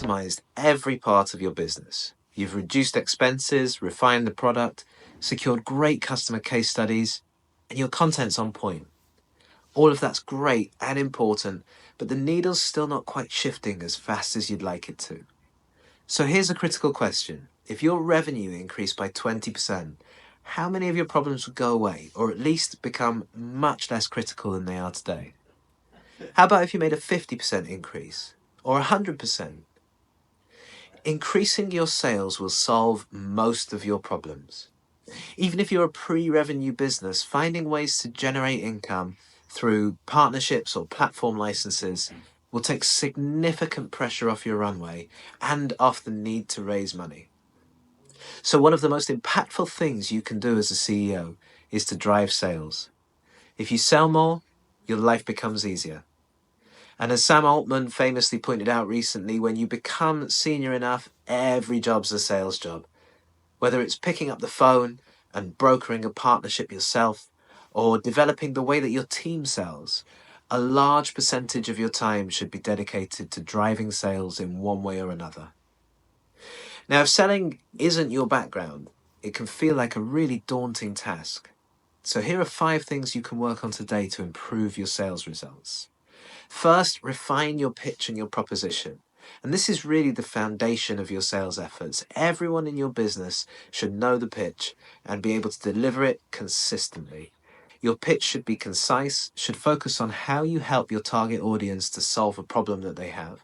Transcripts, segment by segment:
optimized every part of your business. You've reduced expenses, refined the product, secured great customer case studies, and your content's on point. All of that's great and important, but the needle's still not quite shifting as fast as you'd like it to. So here's a critical question. If your revenue increased by 20%, how many of your problems would go away, or at least become much less critical than they are today? How about if you made a 50% increase, or 100%? Increasing your sales will solve most of your problems. Even if you're a pre-revenue business, finding ways to generate income through partnerships or platform licenses will take significant pressure off your runway and off the need to raise money. So one of the most impactful things you can do as a CEO is to drive sales. If you sell more, your life becomes easier. And as Sam Altman famously pointed out recently, when you become senior enough, every job's a sales job. Whether it's picking up the phone and brokering a partnership yourself, or developing the way that your team sells, a large percentage of your time should be dedicated to driving sales in one way or another. Now, if selling isn't your background, it can feel like a really daunting task. So here are 5 things you can work on today to improve your sales results. First, refine your pitch and your proposition. And this is really the foundation of your sales efforts. Everyone in your business should know the pitch and be able to deliver it consistently. Your pitch should be concise, should focus on how you help your target audience to solve a problem that they have,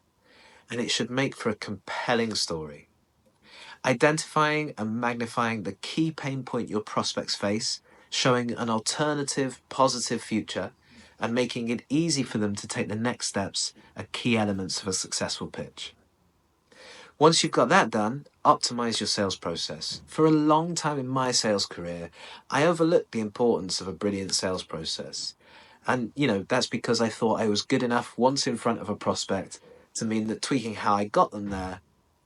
and it should make for a compelling story. Identifying and magnifying the key pain point your prospects face, showing an alternative, positive future, and making it easy for them to take the next steps are key elements of a successful pitch. Once you've got that done, optimize your sales process. For a long time in my sales career, I overlooked the importance of a brilliant sales process. And, that's because I thought I was good enough once in front of a prospect to mean that tweaking how I got them there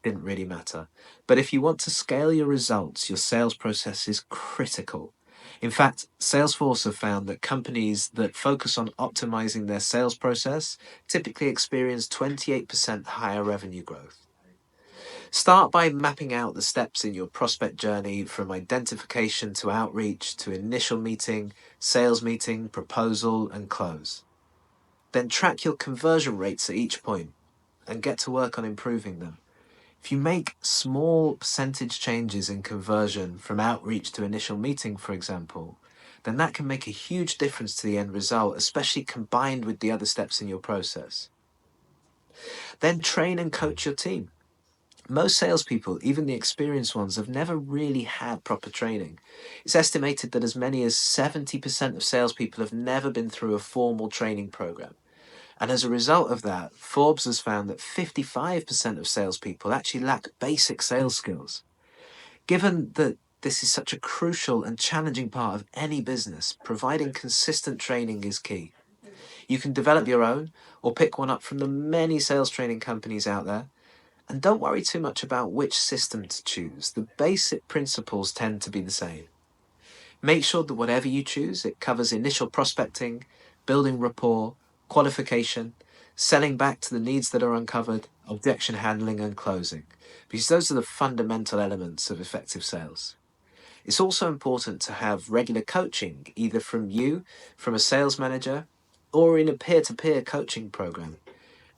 didn't really matter. But if you want to scale your results, your sales process is critical. In fact, Salesforce have found that companies that focus on optimizing their sales process typically experience 28% higher revenue growth. Start by mapping out the steps in your prospect journey from identification to outreach to initial meeting, sales meeting, proposal, and close. Then track your conversion rates at each point and get to work on improving them. If you make small percentage changes in conversion from outreach to initial meeting, for example, then that can make a huge difference to the end result, especially combined with the other steps in your process. Then train and coach your team. Most salespeople, even the experienced ones, have never really had proper training. It's estimated that as many as 70% of salespeople have never been through a formal training program. And as a result of that, Forbes has found that 55% of salespeople actually lack basic sales skills. Given that this is such a crucial and challenging part of any business, providing consistent training is key. You can develop your own or pick one up from the many sales training companies out there. And don't worry too much about which system to choose. The basic principles tend to be the same. Make sure that whatever you choose, it covers initial prospecting, building rapport, qualification, selling back to the needs that are uncovered, objection handling, and closing, because those are the fundamental elements of effective sales. It's also important to have regular coaching, either from you, from a sales manager, or in a peer-to-peer coaching program.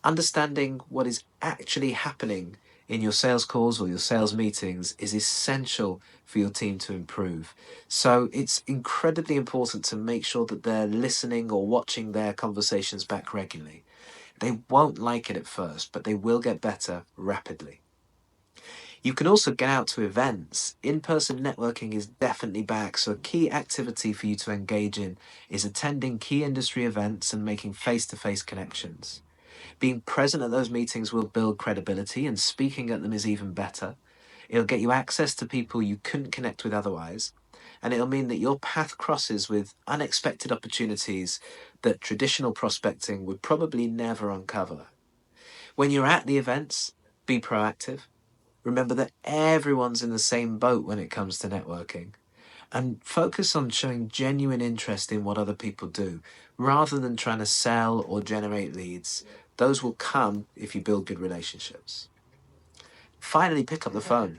Understanding what is actually happening in your sales calls or your sales meetings is essential for your team to improve. So it's incredibly important to make sure that they're listening or watching their conversations back regularly. They won't like it at first, but they will get better rapidly. You can also get out to events. In-person networking is definitely back, so a key activity for you to engage in is attending key industry events and making face-to-face connections. Being present at those meetings will build credibility, and speaking at them is even better. It'll get you access to people you couldn't connect with otherwise, and it'll mean that your path crosses with unexpected opportunities that traditional prospecting would probably never uncover. When you're at the events, be proactive. Remember that everyone's in the same boat when it comes to networking, and focus on showing genuine interest in what other people do, rather than trying to sell or generate leads. Those will come if you build good relationships. Finally, pick up the phone.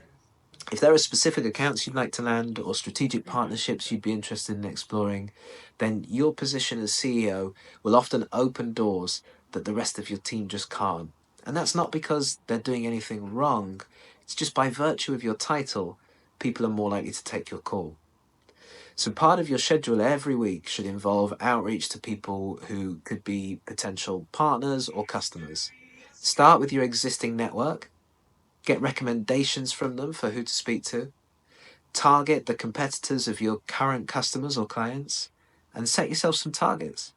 If there are specific accounts you'd like to land or strategic partnerships you'd be interested in exploring, then your position as CEO will often open doors that the rest of your team just can't. And that's not because they're doing anything wrong, it's just by virtue of your title, people are more likely to take your call. So part of your schedule every week should involve outreach to people who could be potential partners or customers. Start with your existing network, get recommendations from them for who to speak to, target the competitors of your current customers or clients, and set yourself some targets.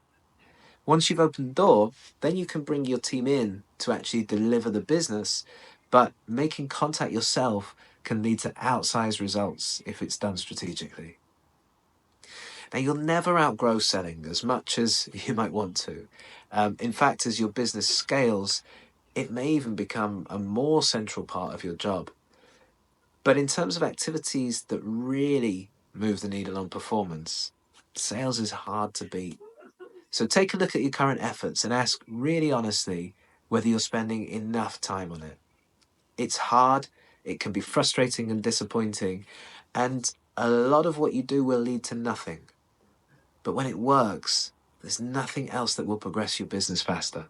Once you've opened the door, then you can bring your team in to actually deliver the business, but making contact yourself can lead to outsized results if it's done strategically. Now, you'll never outgrow selling as much as you might want to. In fact, as your business scales, it may even become a more central part of your job. But in terms of activities that really move the needle on performance, sales is hard to beat. So take a look at your current efforts and ask really honestly whether you're spending enough time on it. It's hard, it can be frustrating and disappointing, and a lot of what you do will lead to nothing. But when it works, there's nothing else that will progress your business faster.